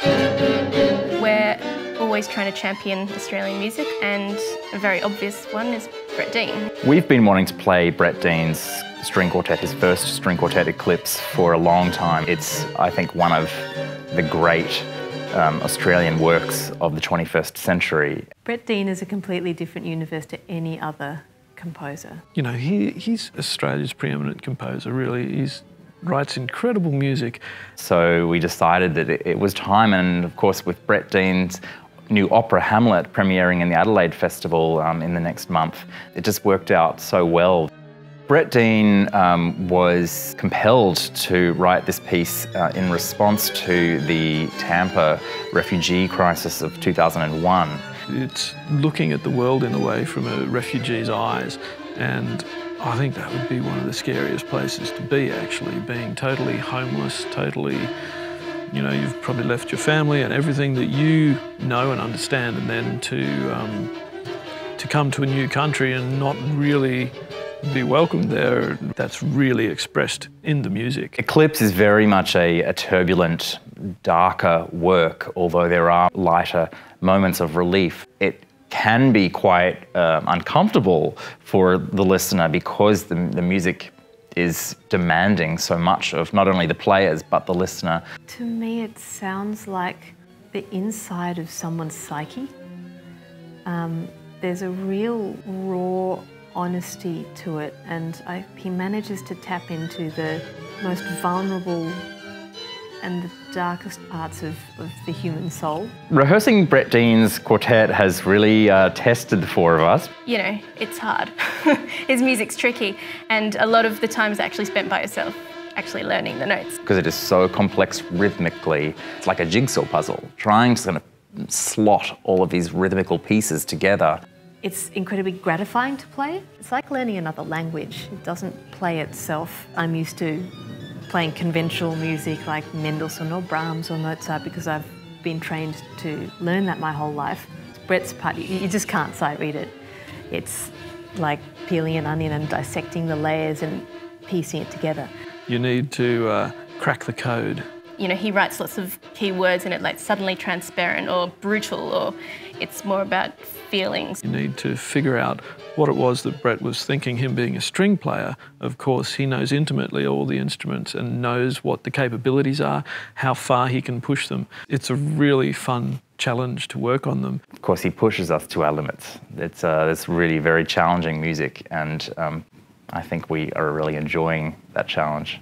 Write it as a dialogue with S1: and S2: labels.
S1: We're always trying to champion Australian music, and a very obvious one is Brett Dean.
S2: We've been wanting to play Brett Dean's string quartet, his first string quartet Eclipse, for a long time. It's, I think, one of the great Australian works of the 21st century.
S3: Brett Dean is a completely different universe to any other composer.
S4: You know, he's Australia's preeminent composer, really. He writes incredible music.
S2: So we decided that it was time, and of course with Brett Dean's new opera Hamlet premiering in the Adelaide Festival in the next month, it just worked out so well. Brett Dean was compelled to write this piece in response to the Tampa refugee crisis of 2001.
S4: It's looking at the world in a way from a refugee's eyes, and I think that would be one of the scariest places to be, actually, being totally homeless, totally, you know, you've probably left your family and everything that you know and understand, and then to come to a new country and not really be welcomed there. That's really expressed in the music.
S2: Eclipse is very much a turbulent, darker work, although there are lighter moments of relief. It can be quite uncomfortable for the listener because the music is demanding so much of not only the players but the listener.
S3: To me, it sounds like the inside of someone's psyche. There's a real raw honesty to it, and he manages to tap into the most vulnerable and the darkest parts of the human soul.
S2: Rehearsing Brett Dean's quartet has really tested the four of us.
S1: You know, it's hard. His music's tricky, and a lot of the time is actually spent by yourself, actually learning the notes.
S2: Because it is so complex rhythmically. It's like a jigsaw puzzle, trying to kind of slot all of these rhythmical pieces together.
S3: It's incredibly gratifying to play. It's like learning another language. It doesn't play itself. I'm used to playing conventional music like Mendelssohn or Brahms or Mozart because I've been trained to learn that my whole life. Brett's part, you just can't sight read it. It's like peeling an onion and dissecting the layers and piecing it together.
S4: You need to crack the code.
S1: You know, he writes lots of key words in it, like suddenly transparent or brutal, or it's more about feelings.
S4: You need to figure out what it was that Brett was thinking, him being a string player. Of course, he knows intimately all the instruments and knows what the capabilities are, how far he can push them. It's a really fun challenge to work on them.
S2: Of course, he pushes us to our limits. It's really very challenging music, and I think we are really enjoying that challenge.